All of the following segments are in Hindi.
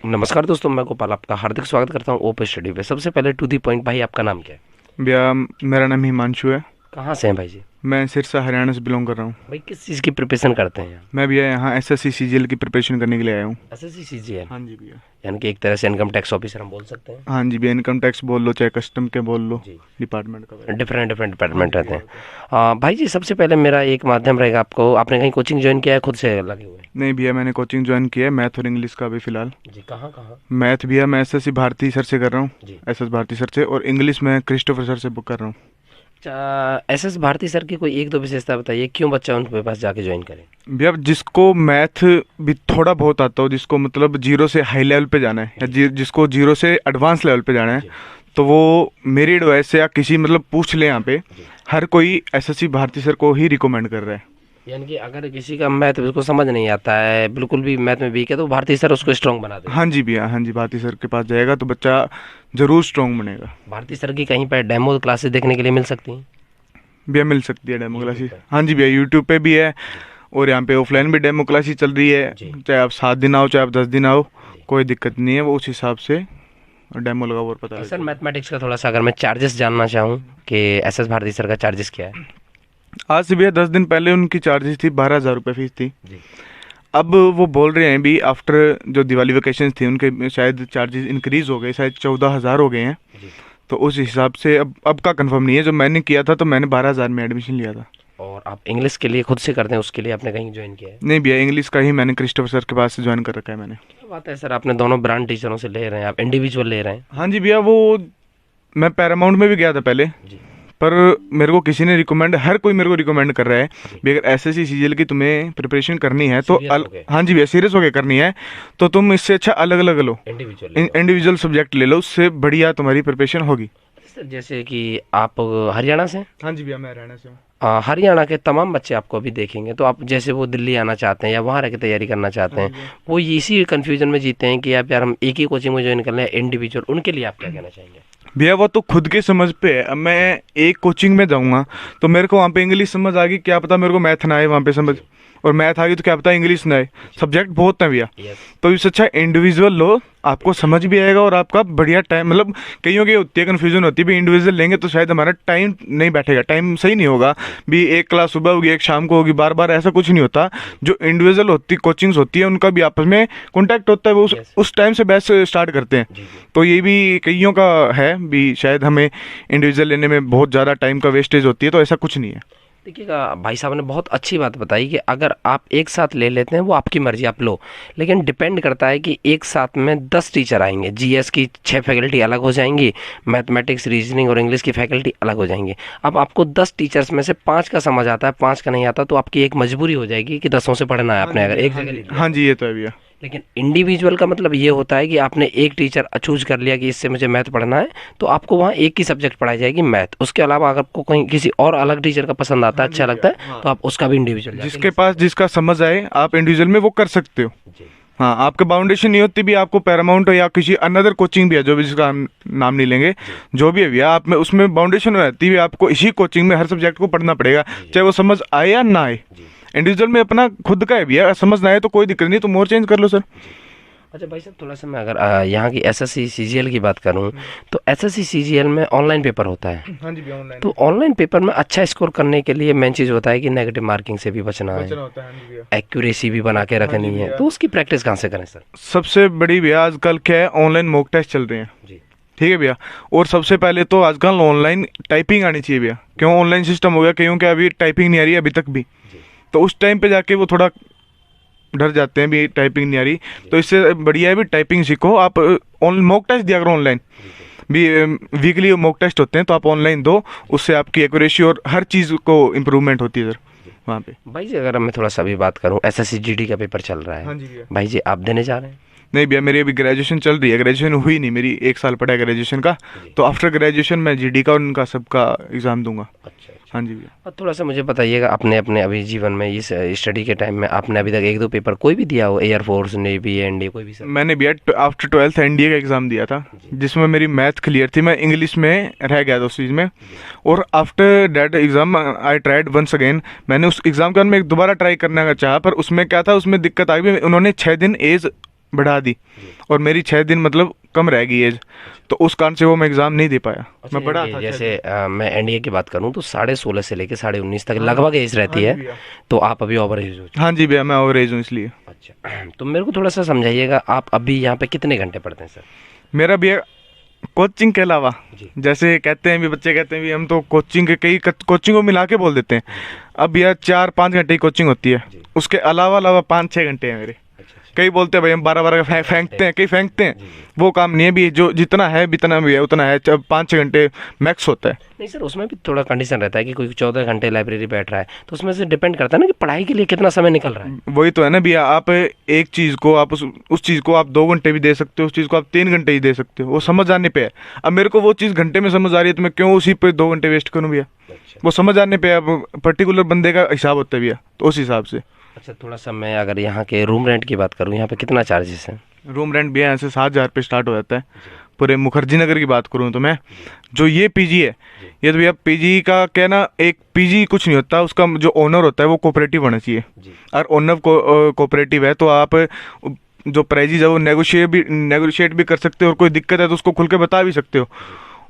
नमस्कार दोस्तों, मैं गोपाल आपका हार्दिक स्वागत करता हूँ ओपन स्टडी पे। सबसे पहले टू दी पॉइंट, भाई आपका नाम क्या है? भैया मेरा नाम हिमांशु है। कहाँ से हैं भाई जी? मैं सिरसा हरियाणा से बिलोंग कर रहा हूँ। भाई किस चीज़ की प्रिपरेशन करते हैं? मैं भैया यहाँ एसएससी सीजीएल की प्रिपरेशन करने के लिए आया हूँ। एसएससी सीजीएल, हाँ जी भैया। यानी कि एक तरह से इनकम टैक्स ऑफिसर हम बोल सकते हैं। हाँ जी भैया, इनकम टैक्स बोल लो चाहे कस्टम के बोल लो, जी, डिपार्टमेंट का भैया। डिफरेंट डिफरेंट हाँ डिपार्टमेंट जी रहते भैया। हैं। भाई जी, सबसे पहले मेरा एक माध्यम रहेगा, आपको आपने कहीं कोचिंग ज्वाइन किया है, खुद से लगे हुए? नहीं भैया, मैंने कोचिंग ज्वाइन किया है मैथ और इंग्लिश का अभी फ़िलहाल। जी, कहाँ कहाँ? मैथ भैया मैं एसएससी भारती सर से कर रहा हूँ, जी। एसएस भारती सर से, और इंग्लिश मैं क्रिस्टोफर सर से बुक कर रहा हूँ। अच्छा, एस एस भारती सर की कोई एक दो विशेषता बताइए, क्यों बच्चा उनके पास जाके ज्वाइन करे? भैया जिसको मैथ भी थोड़ा बहुत आता हो, जिसको मतलब जीरो से हाई लेवल पे जाना है, या जिसको जीरो से एडवांस लेवल पे जाना है, जी तो वो मेरी एडवाइस से या किसी मतलब पूछ ले यहाँ पे, जी। हर कोई एसएससी भारती सर को ही रिकमेंड कर रहा है। यानी कि अगर किसी का मैथ बिल्कुल समझ नहीं आता है, बिल्कुल भी मैथ में वीक है, तो भारती सर उसको स्ट्रांग बना देते हाँ हैं। जी भैया, हाँ जी, भारती सर के पास जाएगा तो बच्चा ज़रूर स्ट्रॉन्ग बनेगा। भारती सर की कहीं पर डेमो क्लासेस देखने के लिए मिल सकती हैं? भैया मिल सकती है डेमो यूट्यूब क्लासेस। पर? हाँ जी भैया, यूट्यूब पे भी है, जी और यहाँ पे ऑफलाइन भी डेमो क्लासेस चल रही है। जी चाहे आप 7 दिन आओ चाहे आप 10 दिन आओ, जी। कोई दिक्कत नहीं है, वो उस हिसाब से डेमो लगा और पता लग सर, जाएगा। मैथमेटिक्स का थोड़ा सा अगर मैं चार्जेस जानना चाहूँ कि एस एस भारती सर का चार्जेस क्या है? आज से भैया 10 दिन पहले उनकी चार्जेस थी 12,000 रुपये फीस थी। जी अब वो बोल रहे हैं भी आफ्टर जो दिवाली वेकेशन थी उनके शायद चार्जेस इंक्रीज हो गए, शायद 14,000 हो गए हैं। जी। तो उस हिसाब से अब का कंफर्म नहीं है। जो मैंने किया था तो मैंने 12,000 में एडमिशन लिया था। और आप इंग्लिश के लिए खुद से करते हैं, उसके लिए आपने कहीं ज्वाइन किया है? नहीं भैया, इंग्लिश का ही मैंने क्रिस्टोफर सर के पास से ज्वाइन कर रखा है मैंने। क्या बात है सर, आपने दोनों ब्रांड टीचरों से ले रहे हैं, आप इंडिविजुअल ले रहे हैं? हाँ जी भैया, वो मैं पैरामाउंट में भी गया था पहले, जी पर मेरे को किसी ने रिकमेंड, हर कोई मेरे को रिकमेंड कर रहा है जी। भी अगर एसएससी सीजीएल की तुम्हें प्रिपरेशन करनी है तो सीरियस हो गए? हाँ जी भैया, सीरियस होकर करनी है तो तुम इससे अच्छा अलग अलग लो, इंडिविजुअल ले लो। इंडिविजुअल सब्जेक्ट ले लो, उससे बढ़िया तुम्हारी प्रिपरेशन होगी। सर, जैसे कि आप हरियाणा से हैं? हाँ जी भैया, मैं हरियाणा से हूँ। हरियाणा के तमाम बच्चे आपको अभी देखेंगे, तो आप जैसे वो दिल्ली आना चाहते हैं या वहाँ रह के तैयारी करना चाहते हाँ हैं, जी भैया। वो इसी कन्फ्यूजन में जीते हैं कि आप यार हम एक ही कोचिंग में ज्वाइन कर लें इंडिविजुअल, उनके लिए आप क्या कहना चाहेंगे? भैया वो तो खुद के समझ पे है। अब मैं एक कोचिंग में जाऊंगा तो मेरे को वहाँ पे इंग्लिश समझ आ गई, क्या पता मेरे को मैथ ना आए वहाँ पे समझ, और मैथ आ गई तो क्या पता इंग्लिश ना आए। सब्जेक्ट बहुत है भैया, यस। तो इससे अच्छा इंडिविजुअल लो, आपको समझ भी आएगा और आपका बढ़िया टाइम, मतलब कईयों की होती है कन्फ्यूजन होती है भी इंडिविजुअल लेंगे तो शायद हमारा टाइम नहीं बैठेगा, टाइम सही नहीं होगा भी, एक क्लास सुबह होगी एक शाम को होगी, बार बार ऐसा कुछ नहीं होता। जो इंडिविजुअल होती कोचिंग्स होती है उनका भी आपस में कॉन्टैक्ट होता है, वो Yes. उस टाइम से बैच स्टार्ट करते हैं। जी जी। तो ये भी कईयों का है भी, शायद हमें इंडिविजुअल लेने में बहुत ज़्यादा टाइम का वेस्टेज होती है, तो ऐसा कुछ नहीं है। देखिएगा, भाई साहब ने बहुत अच्छी बात बताई कि अगर आप एक साथ ले लेते हैं वो आपकी मर्जी, आप लो, लेकिन डिपेंड करता है कि एक साथ में 10 टीचर आएंगे, जीएस की 6 फैकल्टी अलग हो जाएंगी, मैथमेटिक्स रीजनिंग और इंग्लिश की फैकल्टी अलग हो जाएंगी। अब आपको 10 टीचर्स में से 5 का समझ आता है, 5 का नहीं आता, तो आपकी एक मजबूरी हो जाएगी कि 10 से पढ़ना है आपने, अगर एक जगह ले लिया हाँ तो। जी, ये तो है भैया। लेकिन इंडिविजुअल का मतलब ये होता है कि आपने एक टीचर चूज कर लिया कि इससे मुझे मैथ पढ़ना है, तो आपको वहाँ एक ही सब्जेक्ट पढ़ाई जाएगी मैथ, उसके अलावा अगर आपको कहीं किसी और अलग टीचर का पसंद आता है, हाँ जी अच्छा लगता है, भैया, तो आप उसका भी इंडिविजुअल जाके जिसके ले पास जिसका समझ आए आप इंडिविजुअल में वो कर सकते हो। सकते हैं। जी हाँ, आपके बाउंडेशन नहीं होती भी, आपको पैरामाउंट या किसी अनदर कोचिंग भी है जो भी, जिसका हम नाम नहीं लेंगे, जो भी है भैया, आप में उसमें बाउंडेशन हो जाती है, आपको इसी कोचिंग में हर सब्जेक्ट को पढ़ना पड़ेगा, चाहे वो समझ आए या ना आए। जी। इंडिविजुअल में अपना खुद का है भैया, समझ ना आए तो कोई दिक्कत नहीं, तुम और चेंज कर लो सर। अच्छा भाई साहब, थोड़ा सा मैं अगर यहाँ की एसएससी सीजीएल की बात करूँ, तो एसएससी सीजीएल में ऑनलाइन पेपर होता है, हाँ जी भैया, ऑनलाइन तो ऑनलाइन पेपर में अच्छा स्कोर करने के लिए मेन चीज़ होता है कि नेगेटिव मार्किंग से भी बचना है, होता है। हाँ जी भैया। एक्यूरेसी भी बना के रखनी है, भैया। तो उसकी प्रैक्टिस कहाँ से करें सर? सबसे बड़ी भैया आजकल क्या है, ऑनलाइन मॉक टेस्ट चल रहे हैं। जी ठीक है भैया, और सबसे पहले तो आजकल ऑनलाइन टाइपिंग आनी चाहिए भैया, क्यों ऑनलाइन सिस्टम हो गया, क्यों क्या अभी टाइपिंग नहीं आ रही है अभी तक भी, जी तो उस टाइम पे जाके वो थोड़ा डर जाते हैं भी टाइपिंग नहीं आ रही, तो इससे बढ़िया है भी टाइपिंग सीखो आप। मॉक टेस्ट दिया करो ऑनलाइन भी, वीकली मॉक टेस्ट होते हैं तो आप ऑनलाइन दो, उससे आपकी एक्यूरेसी और हर चीज़ को इम्प्रूवमेंट होती है सर वहाँ पे। भाई जी, अगर मैं थोड़ा सा भी बात करूँ, एसएससी जीडी का पेपर चल रहा है, जी भैया। भाई जी आप देने जा रहे हैं? नहीं भैया, मेरी अभी ग्रेजुएशन चल रही है, ग्रेजुएशन हुई नहीं मेरी, 1 साल पड़ा है ग्रेजुएशन का, तो आफ्टर ग्रेजुएशन मैं जीडी का उनका सबका एग्ज़ाम दूंगा। अच्छा। हाँ जी भैया। और थोड़ा सा मुझे बताइएगा, अपने अपने अभी जीवन में इस स्टडी के टाइम में आपने अभी तक एक दो पेपर कोई भी दिया हो, एयरफोर्स, नेवी, एनडीए, कोई भी सर? मैंने भैया आफ्टर 12th एनडीए का एग्ज़ाम दिया था, जिसमें मेरी मैथ क्लियर थी, मैं इंग्लिश में रह गया था उस चीज़ में, और after that exam I tried once again. मैंने उस एग्ज़ाम के बाद में दोबारा ट्राई करने का चाहा, पर उसमें क्या था, उसमें दिक्कत आ गई, उन्होंने 6 दिन एज बढ़ा दी और मेरी 6 दिन मतलब कम रह गई एज, तो उस कारण से वो मैं एग्ज़ाम नहीं दे पाया। अच्छा, मैं बड़ा यानी था कि 6 जैसे दिन। मैं एनडीए की बात करूं तो 16.5 से लेके 19.5 तक हाँ लगभग एज हाँ रहती जी है, भैया। तो आप अभी ओवर एज हो चुके हाँ जी भैया, मैं ओवर एज हूँ इसलिए। हैं। अच्छा, तो मेरे को थोड़ा सा समझाइएगा, आप अभी यहाँ पे कितने घंटे पढ़ते हैं सर? मेरा भैया कोचिंग के अलावा, जी जैसे कहते हैं भी बच्चे कहते हैं भी हम तो कोचिंग के कई कोचिंग को मिला के बोल देते हैं। जी अब भैया 4-5 घंटे की कोचिंग होती है, जी। उसके अलावा अलावा 5-6 घंटे हैं मेरे। अच्छा अच्छा। कई बोलते हैं भाई हम 12-12 का फेंकते हैं, कई फेंकते हैं। जी जी। वो काम नहीं है भी, जो जितना है जितना भी है उतना है, 5-6 घंटे मैक्स होता है। नहीं सर, उसमें भी थोड़ा कंडीशन रहता है कि कोई 14 घंटे लाइब्रेरी बैठ रहा है, तो उसमें से डिपेंड करता है ना कि पढ़ाई के लिए कितना समय निकल रहा है। वही तो है ना भैया, आप एक चीज़ को आप उस चीज़ को आप 2 घंटे भी दे सकते हो, उस चीज़ को आप 3 घंटे ही दे सकते हो, वो समझ आने पे है। अब मेरे को वो चीज़ घंटे में समझ आ रही है तो मैं क्यों उसी पे 2 घंटे वेस्ट करूँ भैया? अच्छा वो समझ आने पे अब पर्टिकुलर बंदे का हिसाब होता है भैया, तो उस हिसाब से। अच्छा, थोड़ा सा मैं अगर यहाँ के रूम रेंट की बात करूँ, यहाँ पे कितना चार्जेस हैं? रूम रेंट भैया यहाँ से 7,000 पे स्टार्ट हो जाता है। पूरे मुखर्जी नगर की बात करूँ तो मैं, जो ये पीजी है, ये तो भैया पीजी का क्या ना, एक पीजी कुछ नहीं होता, उसका जो ओनर होता है वो कोऑपरेटिव होना चाहिए। जी अगर ओनर को कोऑपरेटिव है तो आप जो प्राइजेज है वो नेगोशिएट भी कर सकते हो, और कोई दिक्कत है तो उसको खुल के बता भी सकते हो,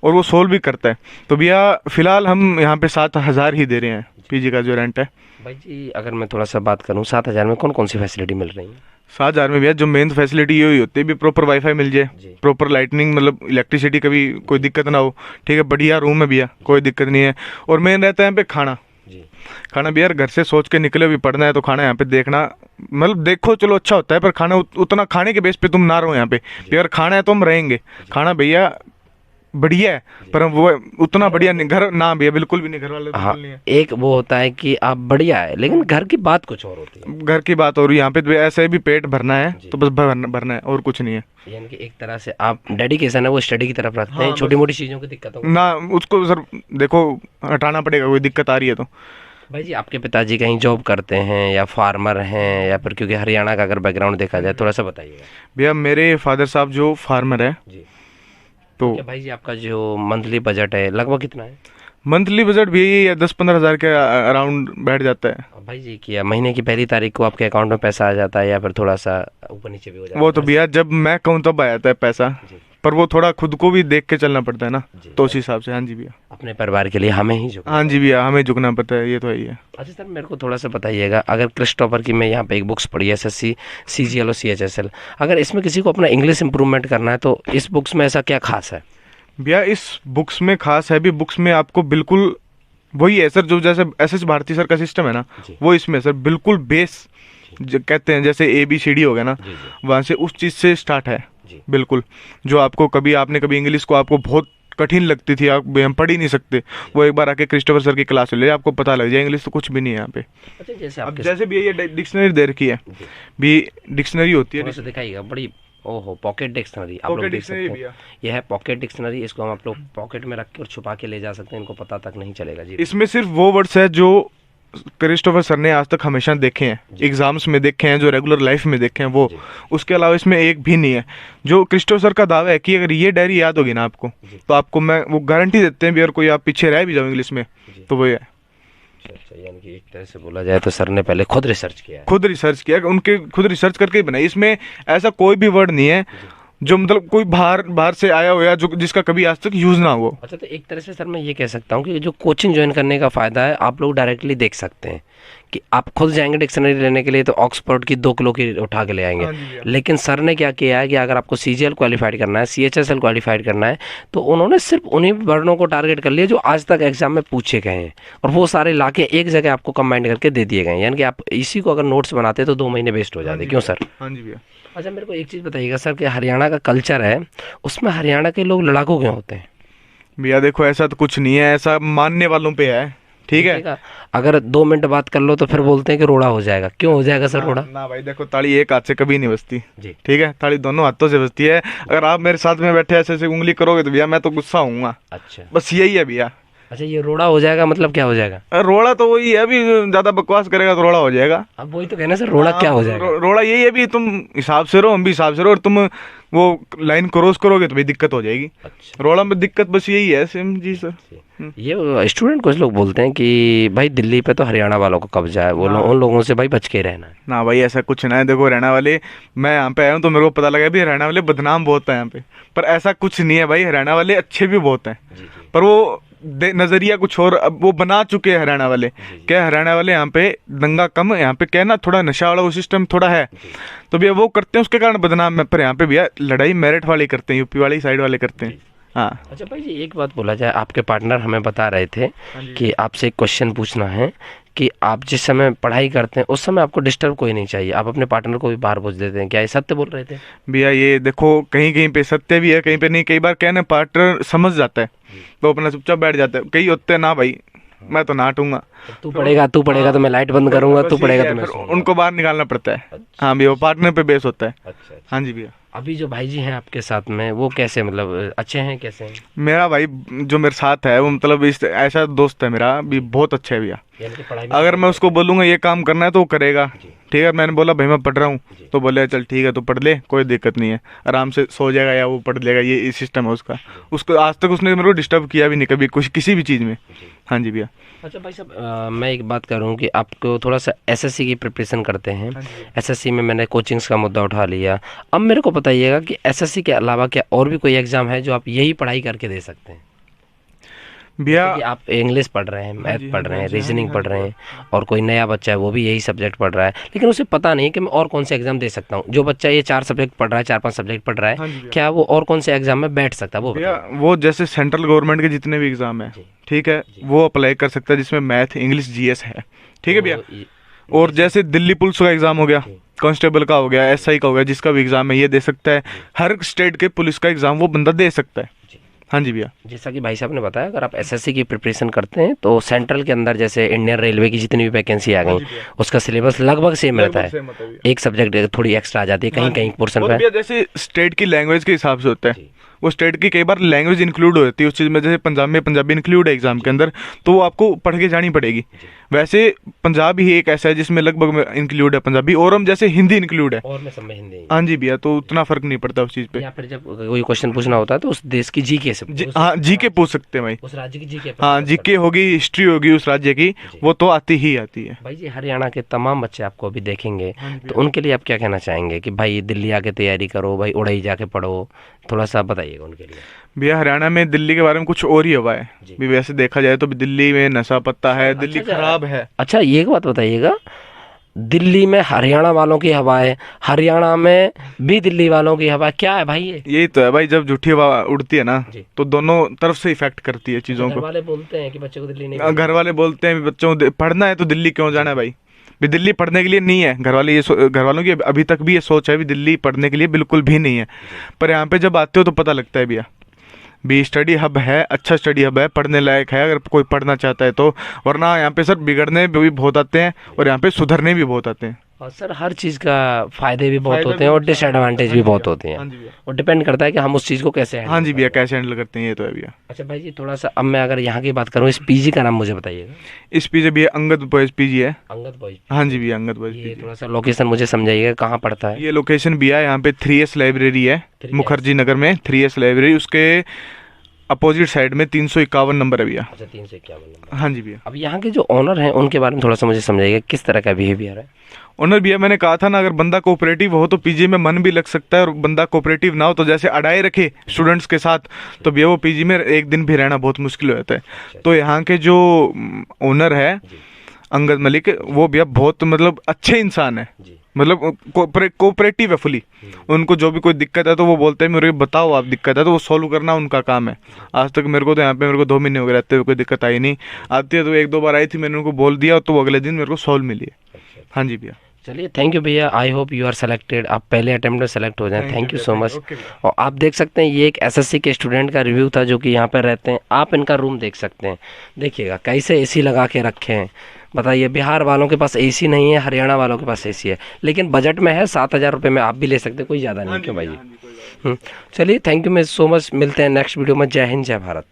और वो सोल्व भी करता है। तो भैया फिलहाल हम यहाँ पे 7,000 ही दे रहे हैं पीजी का जो रेंट है। भाई जी, अगर मैं थोड़ा सा बात करूँ, 7,000 में कौन कौन सी फैसिलिटी मिल रही है? 7,000 में भैया जो मेन फैसिलिटी यही होती है भी, प्रॉपर वाईफाई मिल जाए, जी प्रॉपर लाइटनिंग, मतलब इलेक्ट्रिसिटी कभी कोई दिक्कत ना हो, ठीक है, बढ़िया रूम है भैया, कोई दिक्कत नहीं है। और मेन रहता है यहाँ पे खाना। जी। खाना भैया घर से सोच के निकले भी पढ़ना है तो खाना यहाँ पे देखना, मतलब देखो चलो अच्छा होता है, पर खाना उतना खाने के बेस पे तुम ना रहो यहाँ पे भी। अगर खाना है तो हम रहेंगे, खाना भैया बढ़िया है, पर हम वो उतना बढ़िया नहीं, घर ना भैया बिल्कुल भी नहीं, घर वाले हाँ, बिल्कुल नहीं है। एक वो होता है कि आप बढ़िया है, लेकिन घर की बात कुछ और होती है। घर की बात हो रही है यहाँ पे, तो ऐसे भी पेट भरना है जी। तो बस भरना है और कुछ नहीं है यानी कि एक तरह से आप डेडिकेशन है वो स्टडी की तरफ रखते हैं, हाँ, छोटी मोटी चीज़ों की दिक्कतों को। ना, उसको सर देखो हटाना पड़ेगा, कोई दिक्कत आ रही है तो। भाई जी, आपके पिताजी कहीं जॉब करते हैं या फार्मर हैं, या फिर क्योंकि हरियाणा का अगर बैकग्राउंड देखा जाए, थोड़ा सा बताइएगा। भैया मेरे फादर साहब जो फार्मर है, जी। तो क्या भाई जी, आपका जो मंथली बजट है लगभग कितना है? मंथली बजट भी यही 10-15 हज़ार के अराउंड बैठ जाता है। अब भाई जी, क्या महीने की पहली तारीख को आपके अकाउंट में पैसा आ जाता है या फिर थोड़ा सा ऊपर नीचे भी हो जाता है? वो तो भैया जब मैं कहूँ तब आ जाता है पैसा, जी पर वो थोड़ा खुद को भी देख के चलना पड़ता है ना, जी। तो उस हिसाब से। हाँ जी भैया। अपने परिवार के लिए हमें ही जो। हाँ जी भैया, हमें झुकना पड़ता है, ये तो है ही है। अच्छा सर, मेरे को थोड़ा सा बताइएगा, अगर क्रिस्टोफर की मैं यहाँ पे एक बुक्स पढ़ी है, एसएससी, सीजीएल और सीएचएसएल, अगर इसमें किसी को अपना इंग्लिश इंप्रूवमेंट करना है तो इस बुक्स में ऐसा क्या खास है? भैया इस बुक्स में खास है भी, बुक्स में आपको बिल्कुल वही है सर, जो जैसे एस भारती सर का सिस्टम है ना, जी वो इसमें सर बिल्कुल बेस, जो कहते हैं जैसे ABCD हो गया ना, जी जी वहाँ से उस चीज़ से स्टार्ट है जी। बिल्कुल। जो आपको आपने कभी इंग्लिश को आपको बहुत कठिन लगती थी, आप हम पढ़ ही नहीं सकते, वो एक बार आके क्रिस्टोफर सर की क्लास ले, आपको पता लग जाए इंग्लिश तो कुछ भी नहीं है यहाँ पे। अच्छा, जैसे अब आपके जैसे भी ये डिक्शनरी दे रखी है, जी, भी डिक्शनरी होती है, थोड़ा सा दिखाइएगा, बड़ी ओहो, पॉकेट डिक्शनरी आप लोग पॉकेट देख डिक्शनरी सकते हैं। भैया। यह है पॉकेट डिक्शनरी, इसको हम आप लोग पॉकेट में रख के और छुपा के ले जा सकते हैं, इनको पता तक नहीं चलेगा। जी इसमें सिर्फ वो वर्ड्स है जो क्रिस्टोफर सर ने आज तक हमेशा देखे हैं, जी। एग्जाम्स में देखे हैं, जो रेगुलर लाइफ में देखे हैं वो। जी। उसके अलावा इसमें एक भी नहीं है। जो क्रिस्टोफर सर का दावा है कि अगर ये डायरी याद होगी ना आपको, जी। तो आपको मैं वो गारंटी देते हैं भी, अगर कोई आप पीछे रह भी जाओ इंग्लिश में, जी। तो वो है। अच्छा अच्छा, यानी कि एक तरह से बोला जाए तो सर ने पहले खुद रिसर्च किया है। खुद रिसर्च किया, उनके खुद रिसर्च करके ही बनाई। इसमें ऐसा कोई भी वर्ड नहीं है जो मतलब कोई बाहर से आया हो या जो जिसका कभी आज तक यूज़ ना हो। अच्छा, तो एक तरह से सर मैं ये कह सकता हूँ कि जो कोचिंग ज्वाइन करने का फ़ायदा है, आप लोग डायरेक्टली देख सकते हैं कि आप खुद जाएंगे डिक्शनरी लेने के लिए तो ऑक्सफोर्ड की 2 किलो की उठा के ले आएंगे। हाँ जी भैया। लेकिन सर ने क्या किया है कि अगर आपको सीजीएल क्वालिफाइड करना है, सीएचएसएल क्वालिफाइड करना है, तो उन्होंने सिर्फ उन्हीं वर्णों को टारगेट कर लिया जो आज तक एग्जाम में पूछे गए हैं, और वो सारे लाके एक जगह आपको कंबाइंड करके दे दिए गए हैं। यानी कि आप इसी को अगर नोट्स बनाते तो 2 महीने वेस्ट हो जाते। क्यों सर? हाँ जी भैया। अच्छा, मेरे को एक चीज़ बताइएगा सर कि हरियाणा का कल्चर है, उसमें हरियाणा के लोग लड़ाकू क्यों होते हैं? भैया देखो ऐसा तो कुछ नहीं है, ऐसा मानने वालों पे है, ठीक है। अगर 2 मिनट बात कर लो तो फिर बोलते हैं कि रोड़ा हो जाएगा। क्यों हो जाएगा सर रोड़ा? ना भाई देखो, ताली एक हाथ से कभी नहीं बजती, जी। ठीक है, ताली दोनों हाथों से बजती है। अगर आप मेरे साथ में बैठे ऐसे ऐसे उंगली करोगे तो भैया मैं तो गुस्सा होऊंगा, अच्छा बस यही है भैया। अच्छा, ये रोड़ा हो जाएगा मतलब क्या हो जाएगा? रोड़ा तो वही है, अभी ज्यादा बकवास करेगा तो रोड़ा हो जाएगा। अब वही तो कहना सर, रोड़ा क्या हो जाएगा? रोड़ा यही है भी, तुम हिसाब से रहो, हम भी हिसाब से रहो, और तुम वो लाइन क्रॉस करोगे तो भाई दिक्कत हो जाएगी। अच्छा। रोड़ा में दिक्कत बस यही है सेम जी सर। ये स्टूडेंट कुछ लोग बोलते हैं कि भाई दिल्ली पे तो हरियाणा वालों का कब्जा है, वो लोग उन लोगों से भाई बच के रहना है। ना भाई ऐसा कुछ ना है, देखो हरियाणा वाले, मैं यहाँ पे आया हूँ तो मेरे को पता लगा भी हरियाणा वाले बदनाम बहुत है यहाँ पे, पर ऐसा कुछ नहीं है भाई, हरियाणा वाले अच्छे भी बहुत हैं। पर वो नजरिया कुछ और अब वो बना चुके हैं हरियाणा वाले। क्या हरियाणा वाले यहाँ पे दंगा कम, यहाँ पे क्या है ना थोड़ा नशा वाला वो सिस्टम थोड़ा है, तो भैया वो करते हैं उसके कारण बदनाम है। पर यहाँ पे भैया लड़ाई मेरिट वाले करते हैं, यूपी वाली साइड वाले करते हैं। हाँ। अच्छा भाई जी, एक बात बोला जाए, आपके पार्टनर हमें बता रहे थे कि आपसे एक क्वेश्चन पूछना है कि आप जिस समय पढ़ाई करते हैं उस समय आपको डिस्टर्ब कोई नहीं चाहिए, आप अपने पार्टनर को भी बाहर पूछ देते हैं, क्या ये सत्य बोल रहे थे? भैया ये देखो कहीं कहीं पे सत्य भी है, कहीं पे नहीं। कई बार क्या है ना पार्टनर समझ जाता है तो अपना चुपचाप बैठ जाता है। कई होते हैं ना भाई मैं तो नाटूंगा, तू पढ़ेगा तो मैं लाइट बंद करूंगा, तू पढ़ेगा तो मैं सोऊंगा। उनको बाहर निकालना पड़ता है। हाँ भैया वो पार्टनर पे बेस होता है। अच्छा। हाँ जी भैया। अभी जो भाई जी हैं आपके साथ में वो कैसे, मतलब अच्छे हैं, कैसे हैं? मेरा भाई जो मेरे साथ है वो मतलब इस ऐसा दोस्त है मेरा भी, बहुत अच्छा है भैया। यानी कि पढ़ाई में अगर मैं उसको बोलूंगा ये काम करना है तो वो करेगा। ठीक है, मैंने बोला भाई मैं पढ़ रहा हूँ तो बोले चल ठीक है तो पढ़ ले, कोई दिक्कत नहीं है, आराम से सो जाएगा या वो पढ़ लेगा, ये सिस्टम है उसका। उसको आज तक उसने मेरे को डिस्टर्ब किया भी नहीं कभी कुछ किसी भी चीज़ में। हाँ जी भैया। अच्छा भाई साहब, मैं एक बात करूं कि आपको थोड़ा सा एसएससी की प्रिपरेशन करते हैं। एसएससी में मैंने कोचिंग्स का मुद्दा उठा लिया। अब मेरे को बताइएगा कि एसएससी के अलावा क्या और भी कोई एग्ज़ाम है जो आप यही पढ़ाई करके दे सकते हैं? भैया कि आप इंग्लिश पढ़ रहे हैं, मैथ पढ़ रहे हैं, रीजनिंग पढ़ रहे हैं, और कोई नया बच्चा है वो भी यही सब्जेक्ट पढ़ रहा है, लेकिन उसे पता नहीं कि मैं और कौन से एग्जाम दे सकता हूँ। जो बच्चा ये 4 सब्जेक्ट पढ़ रहा है, 4-5 सब्जेक्ट पढ़ रहा है, क्या वो और कौन से एग्जाम में बैठ सकता है? वो भैया वो जैसे सेंट्रल गवर्नमेंट के जितने भी एग्जाम है, ठीक है, वो अप्लाई कर सकता है जिसमें मैथ इंग्लिश जीएस है। ठीक है भैया। और जैसे दिल्ली पुलिस का एग्जाम हो गया, कांस्टेबल का हो गया, एसआई का हो गया, जिसका भी एग्जाम है ये दे सकता है। हर स्टेट के पुलिस का एग्जाम वो बंदा दे सकता है। हाँ जी भैया। जैसा कि भाई साहब ने बताया, अगर आप एसएससी की प्रिपरेशन करते हैं तो सेंट्रल के अंदर जैसे इंडियन रेलवे की जितनी भी वैकेंसी आ गई उसका सिलेबस लगभग सेम रहता है, एक सब्जेक्ट थोड़ी एक्स्ट्रा आ जाती है कहीं कहीं पोर्शन पे। जैसे स्टेट की लैंग्वेज के हिसाब से होता है, वो स्टेट की कई बार लैंग्वेज इंक्लूड हो जाती है उस चीज़ में। जैसे पंजाब में पंजाबी इंक्लूड है एग्जाम के अंदर, तो वो आपको पढ़ के जानी पड़ेगी। वैसे पंजाब ही एक ऐसा है जिसमें लगभग इंक्लूड है पंजाबी, और हम जैसे हिंदी इंक्लूड है, और में सब में हिंदी। हाँ जी भैया, तो उतना फर्क नहीं पड़ता उस चीज़ पे। या फिर जब कोई क्वेश्चन पूछना होता है तो उस देश की जीके से, हाँ जीके पूछ सकते हैं भाई, उस राज्य की जीके। हाँ जीके होगी, हिस्ट्री होगी उस राज्य की, वो तो आती ही आती है। भाई जी हरियाणा के तमाम बच्चे आपको अभी देखेंगे तो उनके लिए आप क्या कहना चाहेंगे कि भाई दिल्ली आके तैयारी करो, भाई उड़ई जाके पढ़ो, थोड़ा सा बताइएगा उनके लिए। भैया हरियाणा में दिल्ली के बारे में कुछ और ही हवा है भी, वैसे देखा जाए तो दिल्ली में नशा पत्ता है, दिल्ली खराब है। अच्छा ये एक बात बताइएगा, दिल्ली में हरियाणा वालों की हवा है, हरियाणा में भी दिल्ली वालों की हवा, क्या है भाई? यही तो है भाई, जब झूठी हवा उड़ती है ना तो दोनों तरफ से इफेक्ट करती है चीजों को। घर वाले बोलते हैं कि बच्चों को दिल्ली नहीं, घर वाले बोलते हैं बच्चों को पढ़ना है तो दिल्ली क्यों जाना है भाई, भी दिल्ली पढ़ने के लिए नहीं है। घर वाले घर वालों की अभी तक भी ये सोच है भी दिल्ली पढ़ने के लिए बिल्कुल भी नहीं है। पर यहाँ पे जब आते हो तो पता लगता है भैया भी स्टडी हब है, अच्छा स्टडी हब है, पढ़ने लायक है अगर कोई पढ़ना चाहता है तो। वरना यहाँ पे सर बिगड़ने भी बहुत आते हैं और यहाँ पे सुधरने भी बहुत आते हैं। और सर हर चीज़ का फायदे भी बहुत होते हैं और डिसएडवांटेज भी बहुत होते हैं, और डिपेंड करता है कि हम उस चीज़ को कैसे हाँ जी भैया कैसे हैंडल करते हैं, ये तो है भैया। अच्छा भाई जी थोड़ा सा अब मैं अगर यहाँ की बात करूँ, इस पीजी का नाम मुझे बताइएगा। इस पीजी भैया अंगद बॉयज पीजी है। अंगद बॉयज? हाँ जी भैया अंगद बॉयज पीजी। थोड़ा सा लोकेशन मुझे समझाइएगा कहाँ पड़ता है? ये लोकेशन भैया यहाँ पे 3S लाइब्रेरी है मुखर्जी नगर में, 3S लाइब्रेरी, उसके अपोजिट साइड में 351 नंबर है भैया। अच्छा 351 नंबर। हाँ जी भैया। अब यहाँ के जो ऑनर हैं उनके बारे में थोड़ा सा मुझे समझाइएगा, किस तरह का बिहेवियर है? ऑनर भैया मैंने कहा था ना, अगर बंदा कोऑपरेटिव हो तो पीजी में मन भी लग सकता है, और बंदा कोऑपरेटिव ना हो तो जैसे अड़ाए रखे स्टूडेंट्स के साथ तो भैया वो पीजी में एक दिन भी रहना बहुत मुश्किल हो जाता है। तो यहाँ के जो ओनर है अंगद मलिक, वो भैया बहुत मतलब अच्छे इंसान है, मतलब कोऑपरेटिव है फुली। उनको जो भी कोई दिक्कत है तो वो बोलते हैं मेरे को बताओ आप दिक्कत है, तो वो सॉल्व करना उनका काम है। आज तक मेरे को तो यहाँ पे मेरे को 2 महीने हो गए रहते हुए कोई दिक्कत आई नहीं, आती है तो 1-2 बार आई थी, मैंने उनको बोल दिया तो अगले दिन मेरे को सॉल्व मिली है। हाँ जी भैया। चलिए थैंक यू भैया, I hope you are selected, आप पहले अटेम्प्ट में सेलेक्ट हो जाएं। Thank you so much. और आप देख सकते हैं ये एक एसएससी के स्टूडेंट का रिव्यू था जो कि यहाँ पर रहते हैं। आप इनका रूम देख सकते हैं, देखिएगा कैसे एसी लगा के रखे हैं। बताइए, बिहार वालों के पास एसी नहीं है, हरियाणा वालों के पास एसी है, लेकिन बजट में है। 7,000 रुपये में आप भी ले सकते हैं, कोई ज़्यादा नहीं। क्यों भाई? चलिए थैंक यू सो मच, मिलते हैं नेक्स्ट वीडियो में। जय हिंद, जय भारत।